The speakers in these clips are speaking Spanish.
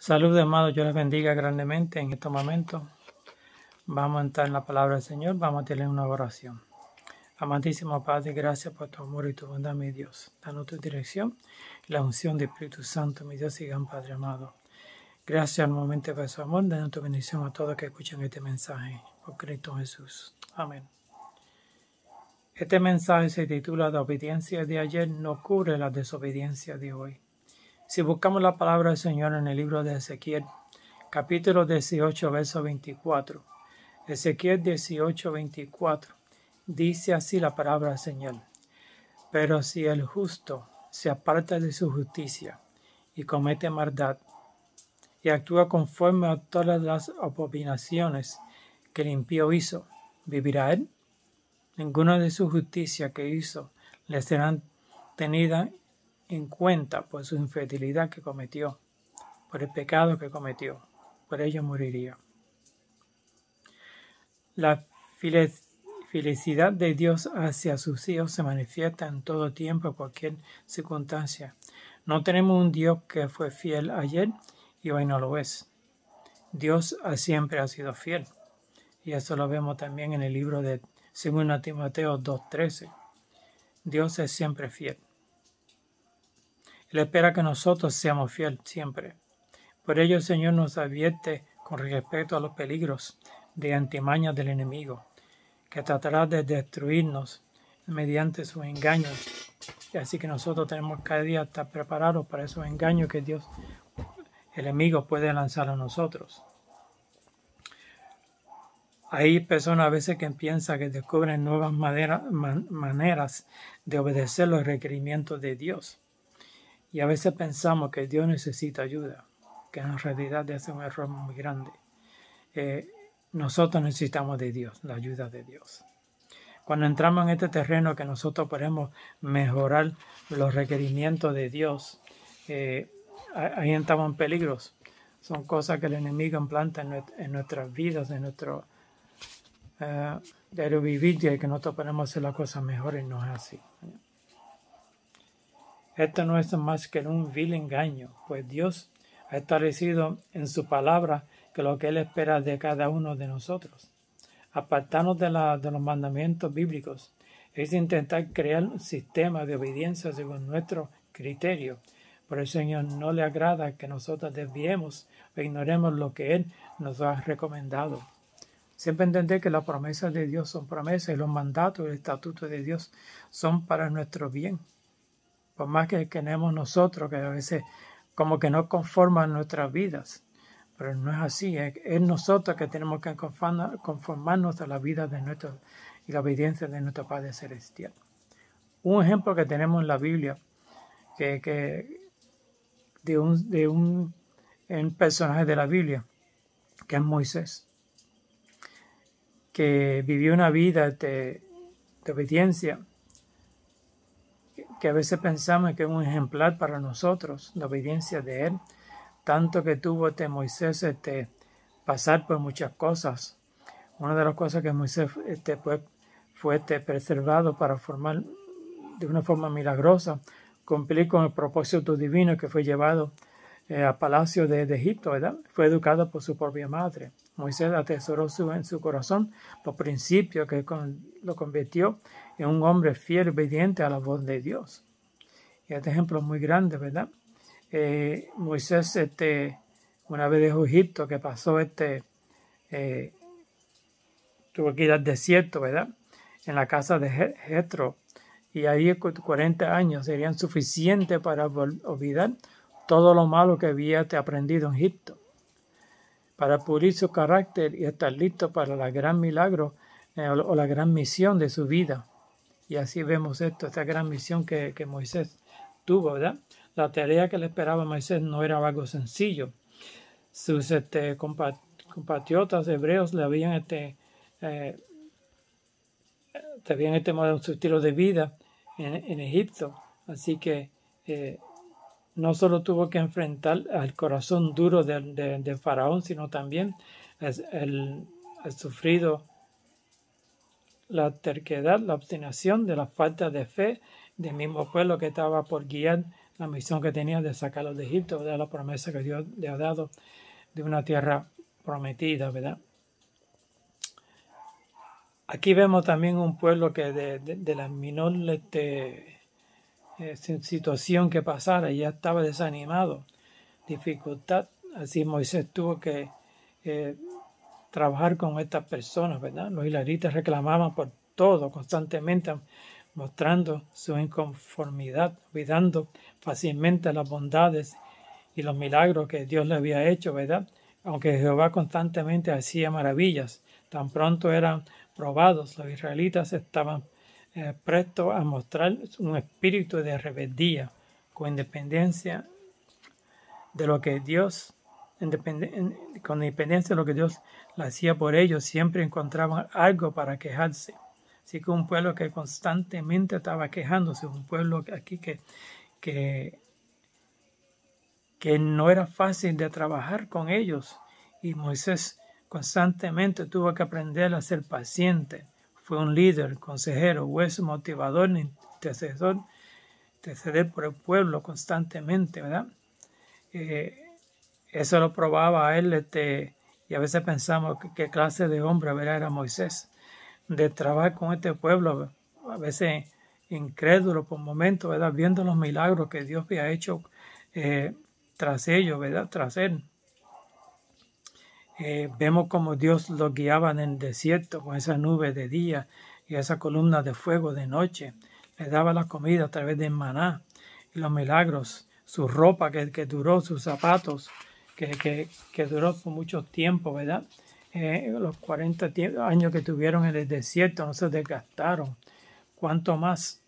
Salud, amados, yo les bendiga grandemente en estos momentos. Vamos a entrar en la palabra del Señor, vamos a tener una oración. Amantísimo Padre, gracias por tu amor y tu bondad, mi Dios. Danos tu dirección y la unción del Espíritu Santo, mi Dios y gran Padre amado. Gracias al momento por su amor, danos tu bendición a todos que escuchan este mensaje. Por Cristo Jesús. Amén. Este mensaje se titula La obediencia de ayer no cubre la desobediencia de hoy. Si buscamos la palabra del Señor en el libro de Ezequiel, capítulo 18, verso 24. Ezequiel 18, 24. Dice así la palabra del Señor. Pero si el justo se aparta de su justicia y comete maldad y actúa conforme a todas las abominaciones que el impío hizo, ¿vivirá él? Ninguna de su justicia que hizo le será tenida en cuenta por su infidelidad que cometió, por el pecado que cometió. Por ello moriría. La felicidad de Dios hacia sus hijos se manifiesta en todo tiempo, en cualquier circunstancia. No tenemos un Dios que fue fiel ayer y hoy no lo es. Dios siempre ha sido fiel. Y eso lo vemos también en el libro de 2 Timoteo 2:13. Dios es siempre fiel. Él espera que nosotros seamos fieles siempre. Por ello el Señor nos advierte con respecto a los peligros de antimaña del enemigo, que tratará de destruirnos mediante sus engaños. Y así que nosotros tenemos cada día estar preparados para esos engaños que el enemigo puede lanzar a nosotros. Hay personas a veces que piensan que descubren nuevas maneras de obedecer los requerimientos de Dios. Y a veces pensamos que Dios necesita ayuda, que en realidad es un error muy grande. Nosotros necesitamos de Dios, la ayuda de Dios. Cuando entramos en este terreno que nosotros podemos mejorar los requerimientos de Dios, ahí estamos en peligros. Son cosas que el enemigo implanta en nuestras vidas, en nuestro diario vivir, y que nosotros podemos hacer las cosas mejores, no es así. Esto no es más que un vil engaño, pues Dios ha establecido en su palabra que lo que Él espera de cada uno de nosotros. Apartarnos de los mandamientos bíblicos es intentar crear un sistema de obediencia según nuestro criterio. Por el Señor no le agrada que nosotros desviemos o ignoremos lo que Él nos ha recomendado. Siempre entender que las promesas de Dios son promesas y los mandatos y el estatuto de Dios son para nuestro bien. Por más que queremos nosotros, que a veces como que no conforman nuestras vidas. Pero no es así, es nosotros que tenemos que conformarnos a la vida de y la obediencia de nuestro Padre Celestial. Un ejemplo que tenemos en la Biblia de un personaje de la Biblia, que es Moisés, que vivió una vida de obediencia, que a veces pensamos que es un ejemplar para nosotros, la obediencia de él, tanto que tuvo Moisés pasar por muchas cosas. Una de las cosas que Moisés fue preservado para formar de una forma milagrosa, cumplir con el propósito divino que fue llevado al palacio de Egipto, ¿verdad? Fue educado por su propia madre. Moisés atesoró en su corazón los principios que lo convirtió en un hombre fiel y obediente a la voz de Dios. Y este ejemplo es muy grande, ¿verdad? Moisés, una vez dejó Egipto, que pasó tuvo que ir al desierto, ¿verdad? En la casa de Jetro. Y ahí 40 años serían suficientes para olvidar todo lo malo que había aprendido en Egipto, para pulir su carácter y estar listo para el gran milagro o la gran misión de su vida. Y así vemos esta gran misión que Moisés tuvo, ¿verdad? La tarea que le esperaba a Moisés no era algo sencillo. Sus compatriotas hebreos le habían su estilo de vida en Egipto. Así que no solo tuvo que enfrentar al corazón duro de Faraón, sino también ha sufrido la terquedad, la obstinación de la falta de fe del mismo pueblo que estaba por guiar la misión que tenía de sacarlos de Egipto, ¿verdad? La promesa que Dios le ha dado de una tierra prometida, ¿verdad? Aquí vemos también un pueblo que de la menor situación que pasara ya estaba desanimado, dificultad. Así Moisés tuvo que trabajar con estas personas, ¿verdad? Los israelitas reclamaban por todo constantemente, mostrando su inconformidad, olvidando fácilmente las bondades y los milagros que Dios le había hecho, ¿verdad? Aunque Jehová constantemente hacía maravillas, tan pronto eran probados, los israelitas estaban prestos a mostrar un espíritu de rebeldía, con independencia de lo que Dios, con independencia de lo que Dios le hacía por ellos, siempre encontraban algo para quejarse. Así que un pueblo que constantemente estaba quejándose, un pueblo aquí que no era fácil de trabajar con ellos. Y Moisés constantemente tuvo que aprender a ser paciente. Fue un líder, consejero, juez, motivador, interceder por el pueblo constantemente, ¿verdad? Eso lo probaba a él, y a veces pensamos qué clase de hombre, ¿verdad? Era Moisés, de trabajar con este pueblo, a veces incrédulo por momentos, ¿verdad? Viendo los milagros que Dios había hecho tras ellos, ¿verdad? Tras él. Vemos como Dios los guiaba en el desierto con esa nube de día y esa columna de fuego de noche. Les daba la comida a través del maná y los milagros, su ropa que duró, sus zapatos que duró por mucho tiempo, ¿verdad? Los 40 años que tuvieron en el desierto no se desgastaron. Cuánto más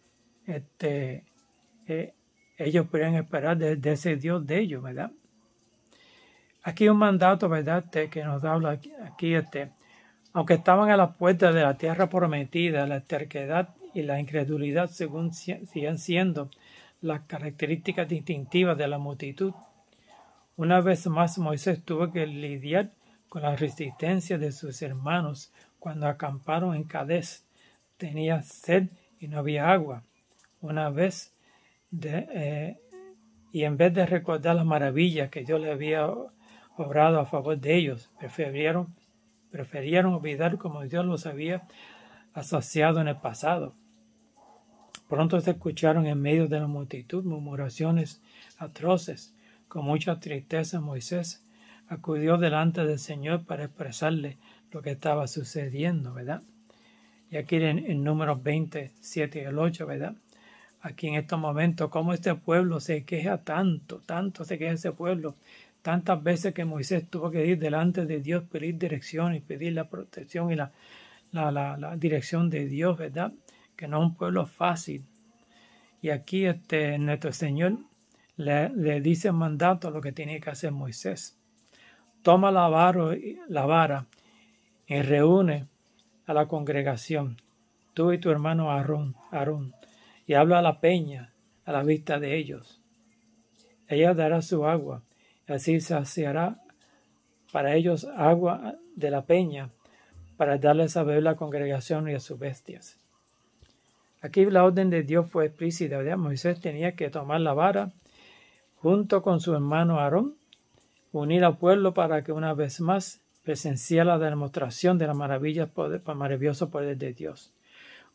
ellos podían esperar de ese Dios de ellos, ¿verdad? Aquí un mandato, ¿verdad? Que nos habla aquí, aunque estaban a las puertas de la tierra prometida, la terquedad y la incredulidad siguen siendo las características distintivas de la multitud. Una vez más Moisés tuvo que lidiar con la resistencia de sus hermanos cuando acamparon en Cades. Tenía sed y no había agua. Y en vez de recordar las maravillas que Dios le había obrado a favor de ellos, preferieron olvidar como Dios los había asociado en el pasado. Pronto se escucharon en medio de la multitud murmuraciones atroces. Con mucha tristeza Moisés acudió delante del Señor para expresarle lo que estaba sucediendo, ¿verdad? Y aquí en Números 27 y el 8, ¿verdad? Aquí en estos momentos, cómo este pueblo se queja tanto se queja ese pueblo, tantas veces que Moisés tuvo que ir delante de Dios, pedir dirección y pedir la protección y la dirección de Dios, ¿verdad? Que no es un pueblo fácil. Y aquí nuestro Señor le dice el mandato a lo que tiene que hacer Moisés. Toma la vara y reúne a la congregación, tú y tu hermano Aarón, y habla a la peña a la vista de ellos. Ella dará su agua, y así saciará para ellos agua de la peña, para darles a beber la congregación y a sus bestias. Aquí la orden de Dios fue explícita, ¿verdad? Moisés tenía que tomar la vara junto con su hermano Aarón, unir al pueblo para que una vez más presenciara la demostración de la maravilloso poder de Dios.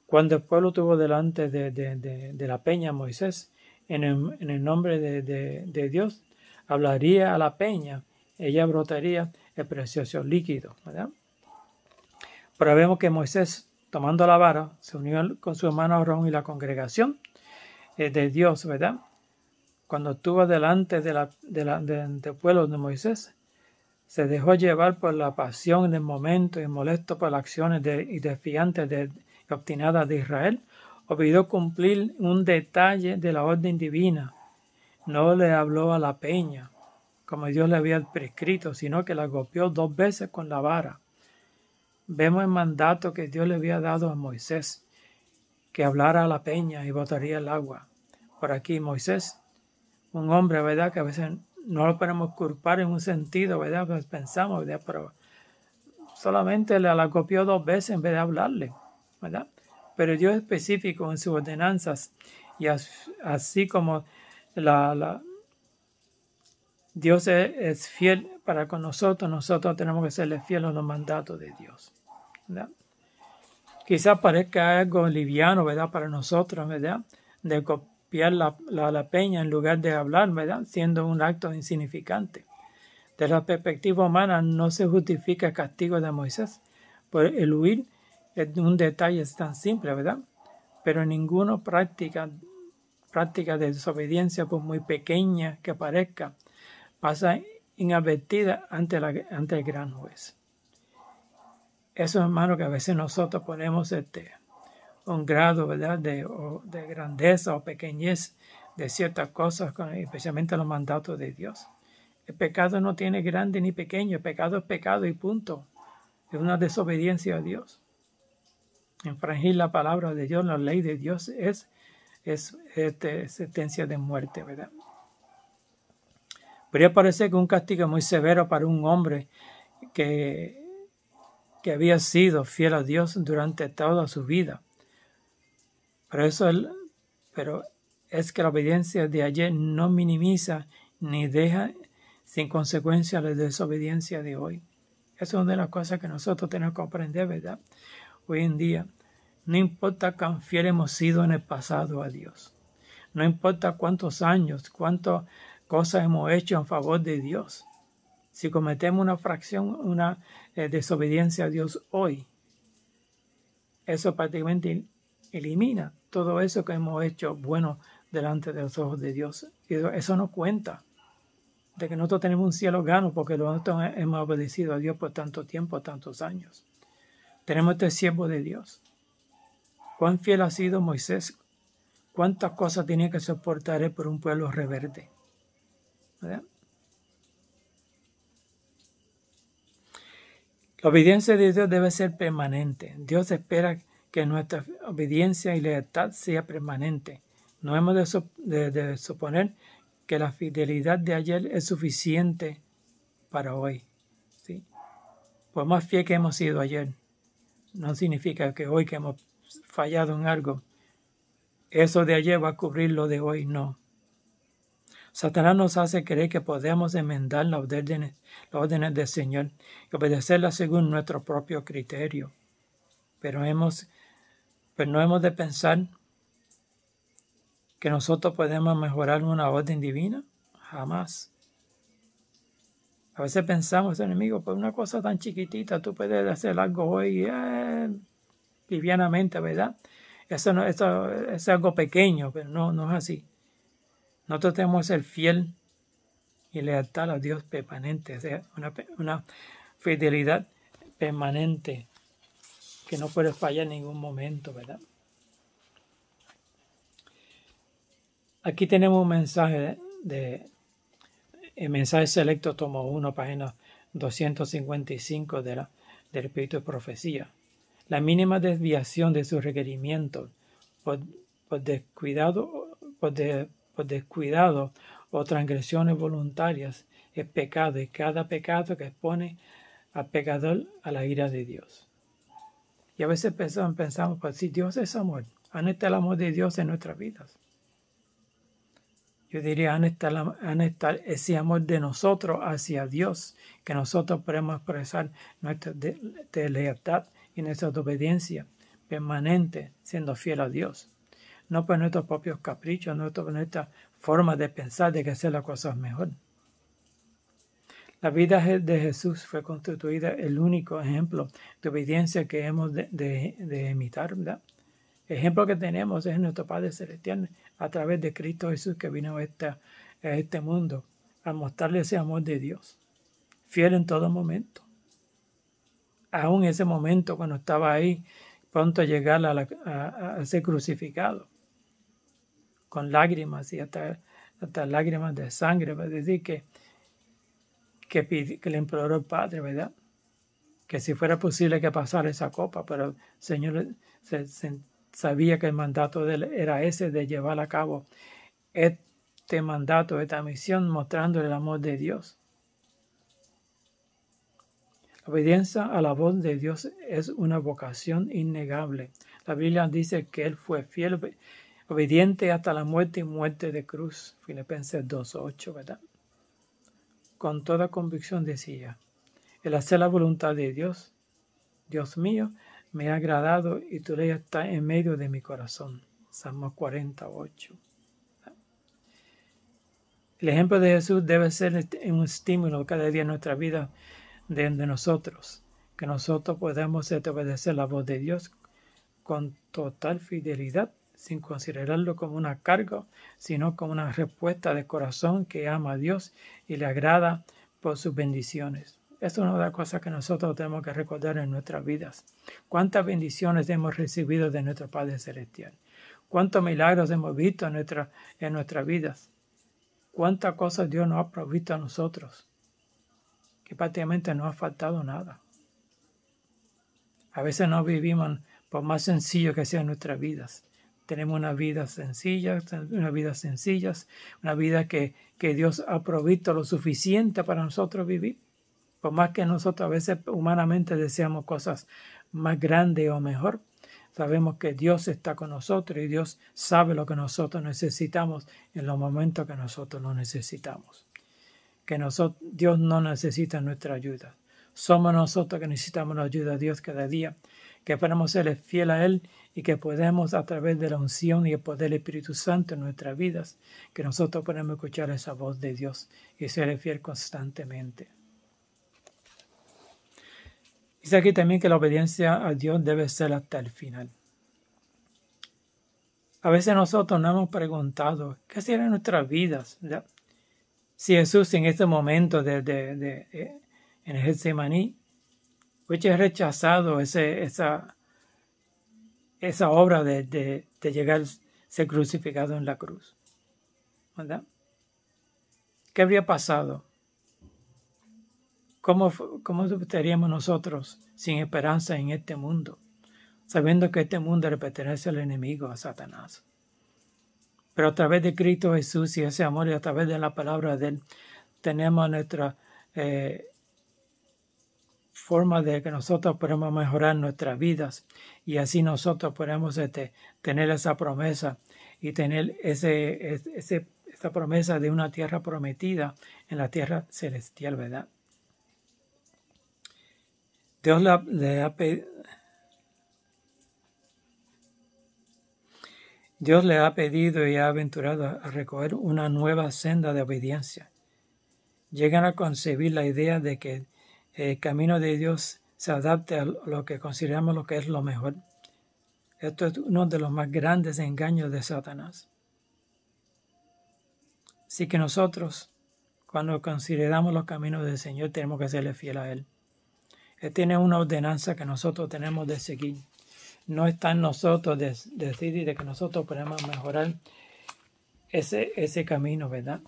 Cuando el pueblo tuvo delante de la peña Moisés, en el nombre de Dios, hablaría a la peña, ella brotaría el precioso líquido, ¿verdad? Pero vemos que Moisés, tomando la vara, se unió con su hermano Aarón y la congregación de Dios, ¿verdad? Cuando estuvo delante del pueblo de Moisés, se dejó llevar por la pasión del momento y molesto por las acciones desafiantes y obstinadas de Israel, olvidó cumplir un detalle de la orden divina. No le habló a la peña, como Dios le había prescrito, sino que la golpeó 2 veces con la vara. Vemos el mandato que Dios le había dado a Moisés, que hablara a la peña y botaría el agua. Por aquí Moisés, un hombre, ¿verdad?, que a veces no lo podemos culpar en un sentido, ¿verdad?, pues pensamos, ¿verdad?, pero solamente la copió 2 veces en vez de hablarle, ¿verdad? Pero Dios es específico en sus ordenanzas y así como Dios es fiel para con nosotros. Nosotros tenemos que serle fieles a los mandatos de Dios, ¿verdad? Quizás parezca algo liviano, ¿verdad? Para nosotros, ¿verdad? De copiar la peña en lugar de hablar, ¿verdad? Siendo un acto insignificante. De la perspectiva humana no se justifica el castigo de Moisés por el huir. Es un detalle tan simple, ¿verdad? Pero ninguna práctica de desobediencia, por muy pequeña que parezca, pasa inadvertida ante el gran juez. Eso, hermano, que a veces nosotros ponemos un grado, ¿verdad?, de grandeza o pequeñez de ciertas cosas, especialmente los mandatos de Dios. El pecado no tiene grande ni pequeño. El pecado es pecado y punto. Es una desobediencia a Dios. Infringir la palabra de Dios, la ley de Dios, es sentencia de muerte, ¿verdad? Podría parecer que un castigo muy severo para un hombre que había sido fiel a Dios durante toda su vida. Pero es que la obediencia de ayer no minimiza ni deja sin consecuencia la desobediencia de hoy. Esa es una de las cosas que nosotros tenemos que aprender, ¿verdad? Hoy en día, no importa cuán fiel hemos sido en el pasado a Dios. No importa cuántos años, cuántas cosas hemos hecho en favor de Dios. Si cometemos una desobediencia a Dios hoy, eso prácticamente elimina todo eso que hemos hecho bueno delante de los ojos de Dios. Y eso no cuenta de que nosotros tenemos un cielo gano porque nosotros hemos obedecido a Dios por tanto tiempo, tantos años. Tenemos este siervo de Dios. ¿Cuán fiel ha sido Moisés? ¿Cuántas cosas tenía que soportar él por un pueblo rebelde? ¿Verdad? La obediencia de Dios debe ser permanente. Dios espera que nuestra obediencia y lealtad sea permanente. No hemos de suponer que la fidelidad de ayer es suficiente para hoy. ¿Sí? Por más fiel que hemos sido ayer, no significa que hoy que hemos fallado en algo, eso de ayer va a cubrir lo de hoy, no. Satanás nos hace creer que podemos enmendar las órdenes del Señor y obedecerlas según nuestro propio criterio. Pero no hemos de pensar que nosotros podemos mejorar una orden divina. Jamás. A veces pensamos, enemigo, por una cosa tan chiquitita tú puedes hacer algo hoy livianamente, ¿verdad? Eso es algo pequeño, pero no es así. Nosotros tenemos que ser fiel y lealtad a Dios permanente, o sea, una fidelidad permanente que no puede fallar en ningún momento, ¿verdad? Aquí tenemos un mensaje el mensaje selecto tomo 1, página 255 del Espíritu de Profecía. La mínima desviación de sus requerimientos por descuidado o transgresiones voluntarias es pecado, y cada pecado que expone al pecador a la ira de Dios. Y a veces pensamos, pues si Dios es amor, ¿dónde está el amor de Dios en nuestras vidas? Yo diría, ¿dónde está ese amor de nosotros hacia Dios, que nosotros podemos expresar nuestra lealtad y nuestra obediencia permanente, siendo fiel a Dios? No por nuestros propios caprichos, no por nuestra forma de pensar de que hacer las cosas mejor. La vida de Jesús fue constituida el único ejemplo de obediencia que hemos de imitar, ¿verdad? El ejemplo que tenemos es nuestro Padre Celestial a través de Cristo Jesús, que vino a este mundo a mostrarle ese amor de Dios, fiel en todo momento. Aún ese momento cuando estaba ahí, pronto a llegar a ser crucificado, con lágrimas y hasta lágrimas de sangre, es decir, que le imploró al Padre, ¿verdad? Que si fuera posible que pasara esa copa, pero el Señor sabía que el mandato de él era ese, de llevar a cabo este mandato, esta misión, mostrando el amor de Dios. La obediencia a la voz de Dios es una vocación innegable. La Biblia dice que él fue fiel obediente hasta la muerte y muerte de cruz. Filipenses 2:8, ¿verdad? Con toda convicción decía, el hacer la voluntad de Dios, Dios mío, me ha agradado y tu ley está en medio de mi corazón. Salmo 48. El ejemplo de Jesús debe ser un estímulo cada día en nuestra vida de nosotros, que nosotros podamos obedecer la voz de Dios con total fidelidad, sin considerarlo como una carga, sino como una respuesta de corazón que ama a Dios y le agrada por sus bendiciones. Es una de las cosas que nosotros tenemos que recordar en nuestras vidas. ¿Cuántas bendiciones hemos recibido de nuestro Padre Celestial? ¿Cuántos milagros hemos visto en nuestras vidas? ¿Cuántas cosas Dios nos ha provisto a nosotros? Que prácticamente no ha faltado nada. A veces no vivimos, por más sencillo que sean nuestras vidas. Tenemos una vida sencilla, una vida que Dios ha provisto lo suficiente para nosotros vivir. Por más que nosotros a veces humanamente deseamos cosas más grandes o mejor, sabemos que Dios está con nosotros y Dios sabe lo que nosotros necesitamos en los momentos que nosotros lo necesitamos. Dios no necesita nuestra ayuda. Somos nosotros que necesitamos la ayuda de Dios cada día, que podemos ser fiel a Él y que podemos a través de la unción y el poder del Espíritu Santo en nuestras vidas, que nosotros podemos escuchar esa voz de Dios y ser fiel constantemente. Dice aquí también que la obediencia a Dios debe ser hasta el final. A veces nosotros nos hemos preguntado, ¿qué será en nuestras vidas? ¿Ya? Si Jesús en este momento en el Getsemaní hubiese rechazado esa obra de llegar a ser crucificado en la cruz, ¿verdad? ¿Qué habría pasado? ¿Cómo estaríamos nosotros sin esperanza en este mundo, sabiendo que este mundo le pertenece al enemigo, a Satanás? Pero a través de Cristo Jesús y ese amor y a través de la palabra de Él, tenemos nuestra forma de que nosotros podemos mejorar nuestras vidas y así nosotros podemos tener esa promesa y tener esa promesa de una tierra prometida en la tierra celestial, ¿verdad? Dios le ha pedido y ha aventurado a recoger una nueva senda de obediencia. Llegan a concebir la idea de que el camino de Dios se adapte a lo que consideramos lo que es lo mejor. Esto es uno de los más grandes engaños de Satanás. Así que nosotros, cuando consideramos los caminos del Señor, tenemos que serle fiel a Él. Él tiene una ordenanza que nosotros tenemos de seguir. No está en nosotros decidir de que nosotros podemos mejorar ese camino, ¿verdad?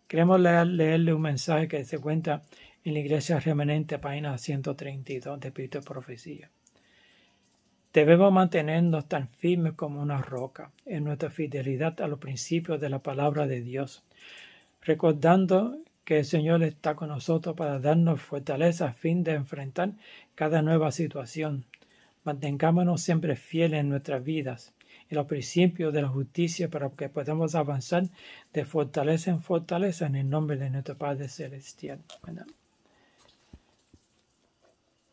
Queremos leerle un mensaje que se cuenta en la Iglesia Remanente, página 132 de Espíritu de Profecía. Debemos mantenernos tan firmes como una roca en nuestra fidelidad a los principios de la palabra de Dios, recordando que el Señor está con nosotros para darnos fortaleza a fin de enfrentar cada nueva situación. Mantengámonos siempre fieles en nuestras vidas y los principios de la justicia para que podamos avanzar de fortaleza en fortaleza en el nombre de nuestro Padre Celestial. ¿Verdad?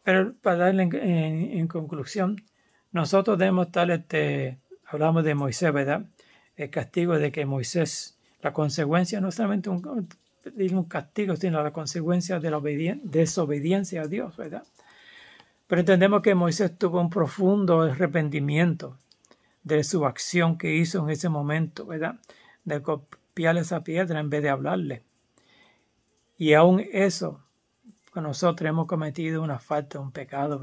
Pero para darle en conclusión, nosotros debemos estar, hablamos de Moisés, ¿verdad? El castigo de que Moisés, la consecuencia no solamente un castigo, sino la consecuencia de la desobediencia a Dios, ¿verdad? Pero entendemos que Moisés tuvo un profundo arrepentimiento de su acción que hizo en ese momento, ¿verdad? De copiar esa piedra en vez de hablarle. Y aún eso, nosotros hemos cometido una falta, un pecado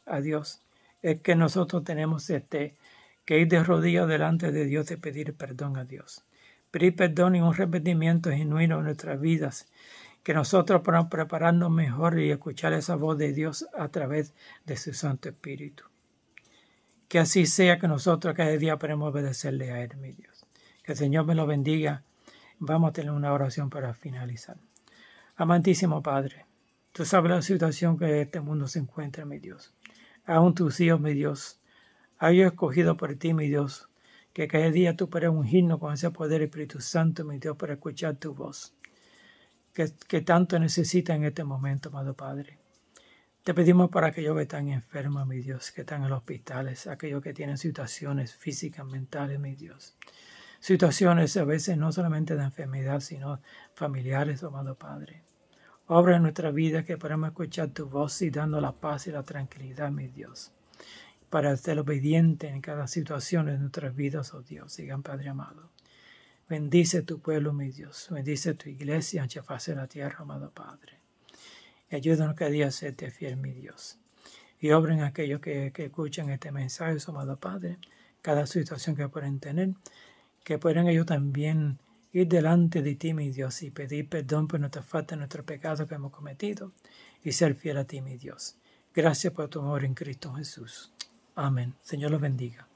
a Dios. Es que nosotros tenemos que ir de rodillas delante de Dios y pedir perdón a Dios. Pedir perdón y un arrepentimiento genuino en nuestras vidas, que nosotros podamos prepararnos mejor y escuchar esa voz de Dios a través de su Santo Espíritu. Que así sea, que nosotros cada día podamos obedecerle a Él, mi Dios. Que el Señor me lo bendiga. Vamos a tener una oración para finalizar. Amantísimo Padre, tú sabes la situación que este mundo se encuentra, mi Dios. Aún tus hijos, mi Dios, Aquellos escogidos por ti, mi Dios, que cada día tú puedas ungirnos con ese poder, Espíritu Santo, mi Dios, para escuchar tu voz, que tanto necesita en este momento, amado Padre. Te pedimos para aquellos que están enfermos, mi Dios, que están en los hospitales, aquellos que tienen situaciones físicas, mentales, mi Dios. Situaciones a veces no solamente de enfermedad, sino familiares, amado Padre. Obra en nuestra vida que podamos escuchar tu voz y dando la paz y la tranquilidad, mi Dios, para ser obediente en cada situación de nuestras vidas, oh Dios. Sigan, Padre amado. Bendice tu pueblo, mi Dios. Bendice tu iglesia, ancha faz de la tierra, amado Padre. Y ayúdanos cada día a serte fiel, mi Dios. Y obren aquellos que escuchan este mensaje, amado Padre, cada situación que pueden tener, que puedan ellos también ir delante de ti, mi Dios, y pedir perdón por nuestras faltas, nuestros pecados que hemos cometido, y ser fiel a ti, mi Dios. Gracias por tu amor en Cristo Jesús. Amén. Señor los bendiga.